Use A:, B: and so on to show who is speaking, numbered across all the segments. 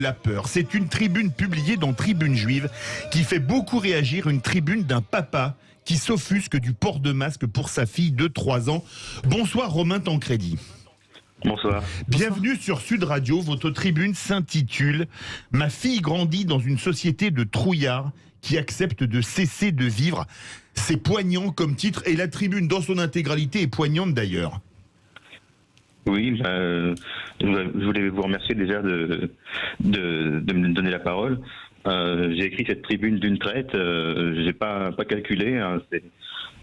A: La peur, c'est une tribune publiée dans Tribune Juive qui fait beaucoup réagir, une tribune d'un papa qui s'offusque du port de masque pour sa fille de 3 ans. Bonsoir Romain Tancredi.
B: Bonsoir.
A: Bienvenue sur Sud Radio, votre tribune s'intitule « Ma fille grandit dans une société de trouillards qui accepte de cesser de vivre ». C'est poignant comme titre et la tribune dans son intégralité est poignante d'ailleurs.
B: Oui, je voulais vous remercier déjà de me donner la parole. J'ai écrit cette tribune d'une traite, j'ai pas calculé. Hein,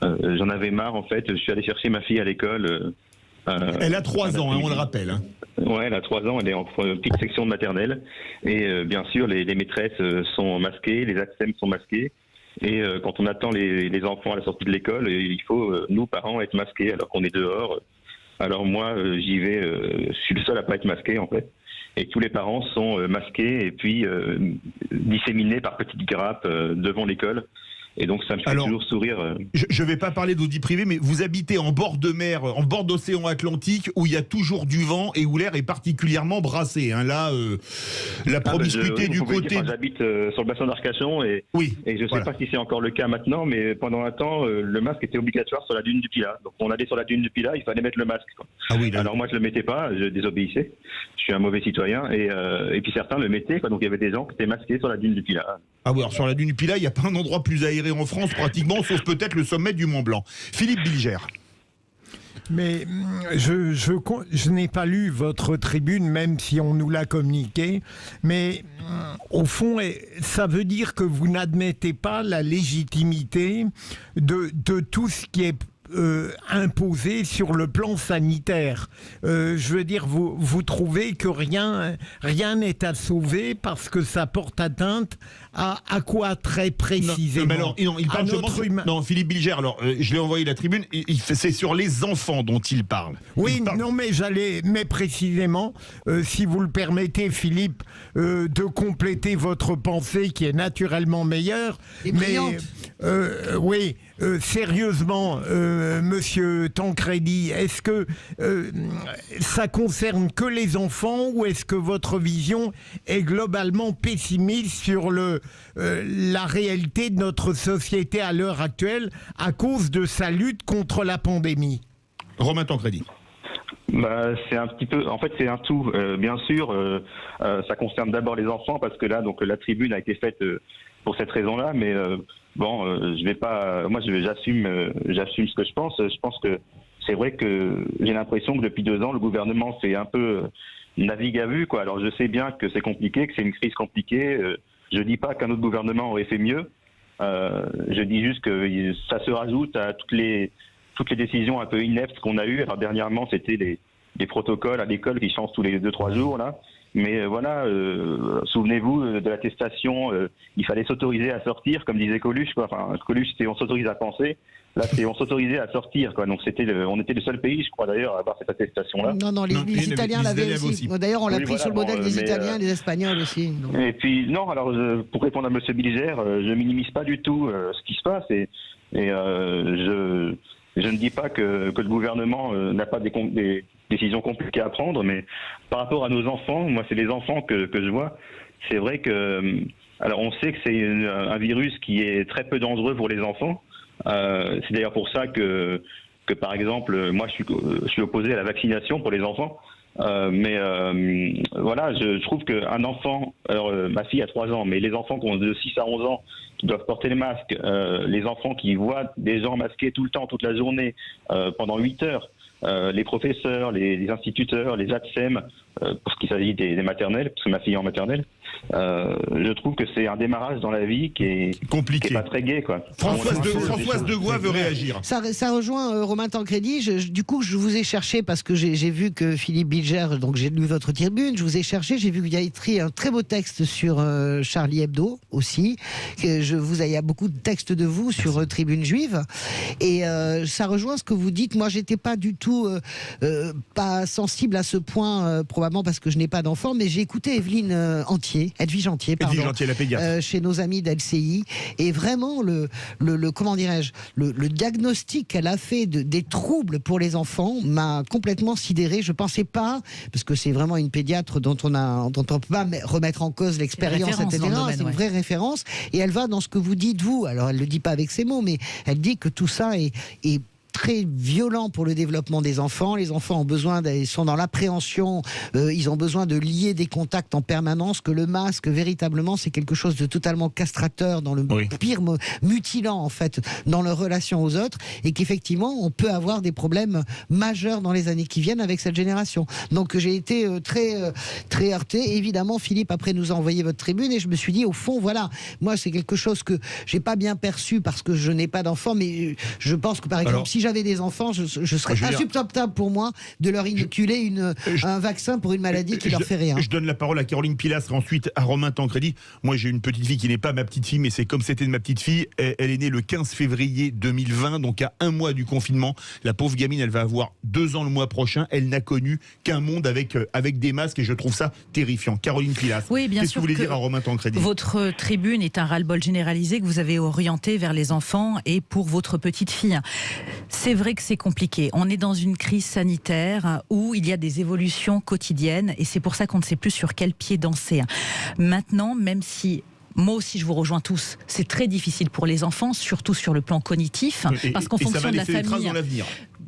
B: j'en avais marre en fait. Je suis allé chercher ma fille à l'école.
A: Elle a 3 ans, hein, on le rappelle. Hein.
B: Ouais, elle a 3 ans. Elle est en petite section de maternelle et bien sûr les maîtresses sont masquées, les ATSEM sont masqués. Et quand on attend les enfants à la sortie de l'école, il faut nous parents être masqués alors qu'on est dehors. Alors moi, j'y vais, je suis le seul à pas être masqué en fait. Et tous les parents sont masqués et puis disséminés par petites grappes devant l'école. Et donc ça me fait toujours sourire.
A: Je ne vais pas parler d'audit privé, mais vous habitez en bord de mer, en bord d'océan Atlantique, où il y a toujours du vent et où l'air est particulièrement brassé. Hein. Là, la promiscuité du côté...
B: J'habite sur le bassin d'Arcachon et je ne sais pas si c'est encore le cas maintenant, mais pendant un temps, le masque était obligatoire sur la dune du Pilat. Donc on allait sur la dune du Pilat, il fallait mettre le masque. Quoi.
A: Ah oui,
B: alors moi je ne le mettais pas, je désobéissais. Je suis un mauvais citoyen et puis certains le mettaient. Quoi. Donc il y avait des gens qui étaient masqués sur la dune du Pilat.
A: Ah oui, alors sur la dune du Pilat, il n'y a pas un endroit plus aéré en France pratiquement, sauf peut-être le sommet du Mont Blanc. Philippe Bilger.
C: Mais je n'ai pas lu votre tribune, même si on nous l'a communiqué. Mais au fond, ça veut dire que vous n'admettez pas la légitimité de tout ce qui est imposé sur le plan sanitaire. Je veux dire, vous trouvez que rien n'est à sauver parce que ça porte atteinte à quoi très précisément?
A: Non, Philippe Bilger, alors je l'ai envoyé la tribune, c'est sur les enfants dont il parle.
C: Oui, non, mais précisément, si vous le permettez, Philippe, de compléter votre pensée qui est naturellement meilleure. Oui, sérieusement, Monsieur Tancredi, est-ce que ça concerne que les enfants ou est-ce que votre vision est globalement pessimiste sur la réalité de notre société à l'heure actuelle à cause de sa lutte contre la pandémie?
A: Romain Tancredi.
B: C'est un petit peu, en fait, c'est un tout. Bien sûr, ça concerne d'abord les enfants parce que là, donc la tribune a été faite pour cette raison-là, mais je vais pas. Moi, j'assume ce que je pense. Je pense que c'est vrai que j'ai l'impression que depuis 2 ans, le gouvernement fait un peu navigue à vue, quoi. Alors, je sais bien que c'est compliqué, que c'est une crise compliquée. Je dis pas qu'un autre gouvernement aurait fait mieux. Je dis juste que ça se rajoute à toutes les décisions un peu ineptes qu'on a eues. Alors, dernièrement, c'était des protocoles à l'école qui changent tous les 2-3 jours, là. Mais voilà, souvenez-vous de l'attestation, il fallait s'autoriser à sortir, comme disait Coluche, quoi. Enfin, Coluche, c'était on s'autorise à penser. Là, c'est on s'autorisait à sortir, quoi. Donc on était le seul pays, je crois d'ailleurs, à avoir cette attestation-là.
D: Non, les Italiens l'avaient aussi. D'ailleurs, on l'a pris sur le modèle des Italiens et des Espagnols aussi. Donc.
B: Et puis, non, alors, pour répondre à M. Bilger, je minimise pas du tout ce qui se passe et je ne dis pas que le gouvernement n'a pas des décisions compliquées à prendre, mais par rapport à nos enfants, moi, c'est les enfants que je vois. C'est vrai que, alors, on sait que c'est un virus qui est très peu dangereux pour les enfants. C'est d'ailleurs pour ça que par exemple, moi, je suis opposé à la vaccination pour les enfants. Mais voilà, je trouve qu'un enfant, alors ma fille a 3 ans, mais les enfants qui ont de 6 à 11 ans, qui doivent porter les masques, les enfants qui voient des gens masqués tout le temps, toute la journée, pendant 8 heures, les professeurs, les instituteurs, les ATSEM, pour ce qui s'agit des maternelles, parce que ma fille est en maternelle, je trouve que c'est un démarrage dans la vie qui est compliqué, qui est pas très gai, quoi.
A: Françoise Degois veut réagir.
D: Ça rejoint Romain Tancredi. Du coup, je vous ai cherché parce que j'ai vu que Philippe Bilger, donc j'ai lu votre tribune, je vous ai cherché, j'ai vu qu'il y a écrit un très beau texte sur Charlie Hebdo aussi. Il y a beaucoup de textes de vous sur Tribune Juive et ça rejoint ce que vous dites. Moi, j'étais pas du tout pas sensible à ce point, probablement parce que je n'ai pas d'enfant, mais j'ai écouté Evelyne Entier Edwige Antier, pardon,
A: la pédiatre.
D: chez nos amis d'LCI. Et vraiment, comment dirais-je, le diagnostic qu'elle a fait des troubles pour les enfants m'a complètement sidéré. Je pensais pas, parce que c'est vraiment une pédiatre dont on peut pas remettre en cause l'expérience, etc. C'est une vraie référence. Et elle va dans ce que vous dites, vous. Alors, elle le dit pas avec ces mots, mais elle dit que tout ça est très violent pour le développement des enfants. Les enfants ont besoin, ils sont dans l'appréhension, ils ont besoin de lier des contacts en permanence, que le masque, véritablement, c'est quelque chose de totalement castrateur, dans le pire mutilant, en fait, dans leur relation aux autres, et qu'effectivement, on peut avoir des problèmes majeurs dans les années qui viennent avec cette génération. Donc, j'ai été très heurté. Évidemment, Philippe, après, nous a envoyé votre tribune, et je me suis dit, au fond, voilà, moi, c'est quelque chose que j'ai pas bien perçu parce que je n'ai pas d'enfants, mais je pense que, par exemple, si j'avais des enfants, je serais insupportable pour moi de leur inoculer un vaccin pour une maladie qui leur fait rien.
A: Je donne la parole à Caroline Pilastre, ensuite à Romain Tancredi. Moi, j'ai une petite fille qui n'est pas ma petite fille, mais c'est comme c'était de ma petite fille. Elle est née le 15 février 2020, donc à 1 mois du confinement. La pauvre gamine, elle va avoir 2 ans le mois prochain. Elle n'a connu qu'un monde avec des masques, et je trouve ça terrifiant. Caroline Pilastre,
E: oui, bien
A: qu'est-ce que vous voulez dire à Romain Tancredi?
E: Votre tribune est un ras-le-bol généralisé que vous avez orienté vers les enfants et pour votre petite fille. C'est vrai que c'est compliqué. On est dans une crise sanitaire où il y a des évolutions quotidiennes et c'est pour ça qu'on ne sait plus sur quel pied danser. Maintenant, même si moi aussi, je vous rejoins tous. C'est très difficile pour les enfants, surtout sur le plan cognitif, parce qu'en fonction de la famille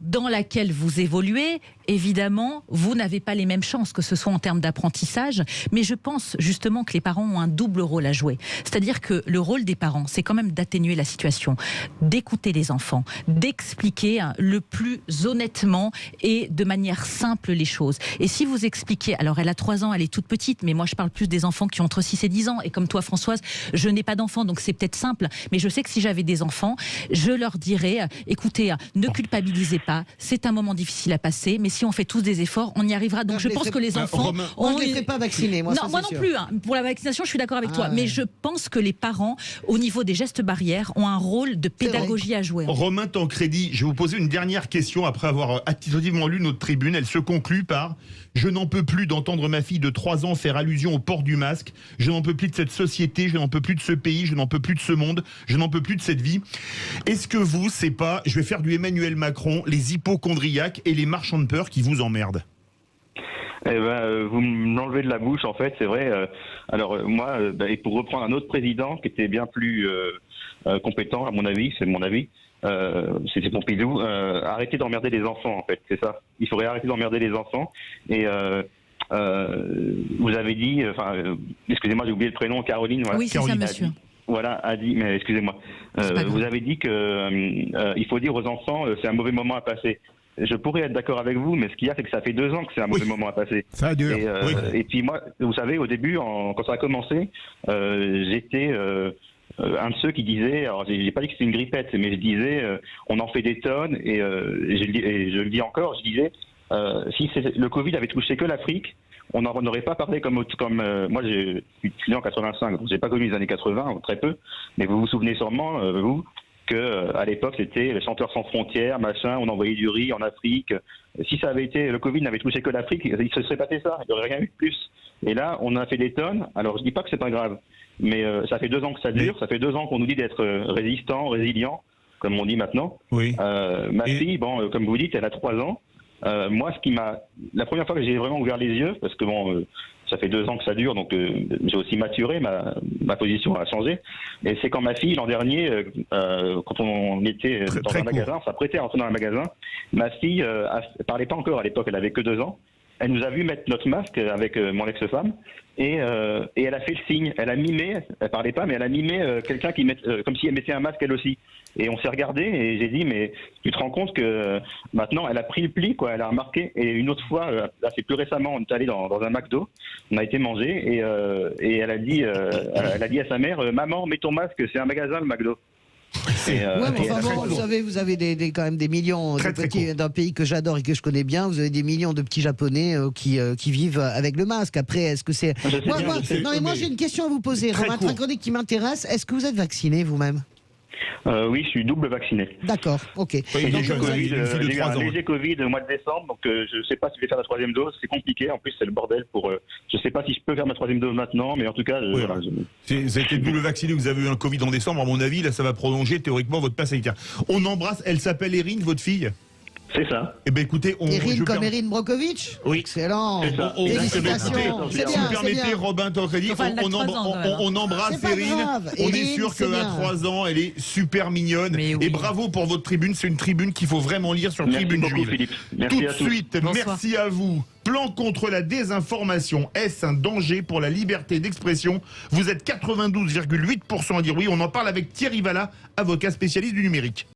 E: dans laquelle vous évoluez, évidemment, vous n'avez pas les mêmes chances, que ce soit en termes d'apprentissage, mais je pense justement que les parents ont un double rôle à jouer. C'est-à-dire que le rôle des parents, c'est quand même d'atténuer la situation, d'écouter les enfants, d'expliquer le plus honnêtement et de manière simple les choses. Et si vous expliquez, alors elle a 3 ans, elle est toute petite, mais moi je parle plus des enfants qui ont entre 6 et 10 ans, et comme toi Françoise, je n'ai pas d'enfants, donc c'est peut-être simple, mais je sais que si j'avais des enfants, je leur dirais, écoutez, ne culpabilisez pas, c'est un moment difficile à passer, mais si on fait tous des efforts, on y arrivera. Donc je pense que les enfants...
D: Moi, je ne les ferai pas vacciner. Moi
E: non plus. Hein. Pour la vaccination, je suis d'accord avec toi. Mais je pense que les parents, au niveau des gestes barrières, ont un rôle de pédagogie à jouer.
A: Romain Tancredi, je vais vous poser une dernière question après avoir attentivement lu notre tribune. Elle se conclut par « Je n'en peux plus d'entendre ma fille de 3 ans faire allusion au port du masque. Je n'en peux plus de cette société, je n'en peux plus de ce pays, je n'en peux plus de ce monde, je n'en peux plus de cette vie. » Est-ce que vous, c'est pas, je vais faire du Emmanuel Macron, les hypochondriaques et les marchands de peur qui vous emmerdent?
B: Vous m'enlevez de la bouche, en fait, c'est vrai. Moi, et pour reprendre un autre président qui était bien plus compétent, à mon avis, c'est mon avis, c'était Pompidou, arrêtez d'emmerder les enfants, en fait, c'est ça. Il faudrait arrêter d'emmerder les enfants. Et vous avez dit, excusez-moi, j'ai oublié le prénom, Caroline. Voilà.
E: Oui, c'est ça, monsieur.
B: A dit, mais excusez-moi. Vous avez dit que il faut dire aux enfants, c'est un mauvais moment à passer. Je pourrais être d'accord avec vous, mais ce qu'il y a, c'est que ça fait 2 ans que c'est un mauvais moment à passer.
C: Ça dure.
B: Et puis moi, vous savez, au début, quand ça a commencé, j'étais un de ceux qui disait, alors j'ai pas dit que c'était une grippette, mais je disais, on en fait des tonnes, et je le dis encore, je disais, si le Covid avait touché que l'Afrique, on n'en aurait pas parlé comme moi, je suis né en 85, donc j'ai pas connu les années 80, très peu, mais vous vous souvenez sûrement, vous, que à l'époque c'était les chanteurs sans frontières, machin, on envoyait du riz en Afrique. Si ça avait été, le Covid n'avait touché que l'Afrique, il se serait passé ça, il n'y aurait rien eu de plus. Et là, on a fait des tonnes. Alors je dis pas que c'est pas grave, mais ça fait 2 ans que ça dure, ça fait 2 ans qu'on nous dit d'être résistant, résilient, comme on dit maintenant.
A: Oui.
B: Ma fille, comme vous dites, elle a 3 ans. Moi, la première fois que j'ai vraiment ouvert les yeux, parce que ça fait 2 ans que ça dure, donc j'ai aussi maturé, ma position a changé. Et c'est quand ma fille, l'an dernier, quand on était dans un magasin, on s'apprêtait à rentrer dans un magasin, ma fille ne parlait pas encore à l'époque, elle avait que 2 ans. Elle nous a vu mettre notre masque avec mon ex-femme et elle a fait le signe. Elle a mimé, elle parlait pas, mais elle a mimé quelqu'un qui comme si elle mettait un masque elle aussi. Et on s'est regardé et j'ai dit, mais tu te rends compte que maintenant elle a pris le pli, quoi, elle a remarqué. Et une autre fois, là c'est plus récemment, on est allé dans un McDo, on a été manger et elle a dit à sa mère, maman, mets ton masque, c'est un magasin le McDo.
D: Vous avez quand même des millions de petits d'un pays que j'adore et que je connais bien. Vous avez des millions de petits Japonais qui vivent avec le masque. Après, est-ce que c'est moi j'ai une question à vous poser, Romain Tancredi, qui m'intéresse. Est-ce que vous êtes vacciné vous-même?
B: Oui, je suis double vacciné.
D: D'accord, ok.
A: Oui, il est
B: J'ai
A: jeune, il a une fille de
B: eu
A: 3
B: un
A: ans.
B: léger Covid au mois de décembre, donc je ne sais pas si je vais faire la 3e dose. C'est compliqué. En plus, c'est le bordel pour. Je ne sais pas si je peux faire ma 3e dose maintenant, mais en tout cas,
A: Oui,
B: voilà,
A: Ça a été double vacciné, vous avez eu un Covid en décembre, à mon avis, là ça va prolonger théoriquement votre passe sanitaire. On embrasse, elle s'appelle Erin, votre fille?
B: c'est ça.
A: Eh bien écoutez,
D: Erin comme Erin Brockovich.
A: Oui.
D: Excellent.
B: C'est ça.
D: Félicitations.
B: Si
D: C'est
A: Si
D: bien,
A: vous
D: c'est
A: permettez,
D: bien.
A: Robin Tancredi,
E: Enfin, elle a 3 ans, quand même, hein.
A: on embrasse
D: C'est pas
A: Erin.
D: grave.
A: On est
D: Erin,
A: sûr
D: c'est
A: qu'à
D: bien.
A: 3 ans, elle est super mignonne.
E: Mais oui.
A: Et bravo pour votre tribune, c'est une tribune qu'il faut vraiment lire sur
B: Merci
A: Tribune
B: beaucoup,
A: Juive.
B: Philippe. Merci
A: Tout de
B: à tous.
A: suite,
E: Bonsoir.
A: merci à vous. Plan contre la désinformation, est-ce un danger pour la liberté d'expression? Vous êtes 92,8% à dire oui. On en parle avec Thierry Vallat, avocat spécialiste du numérique.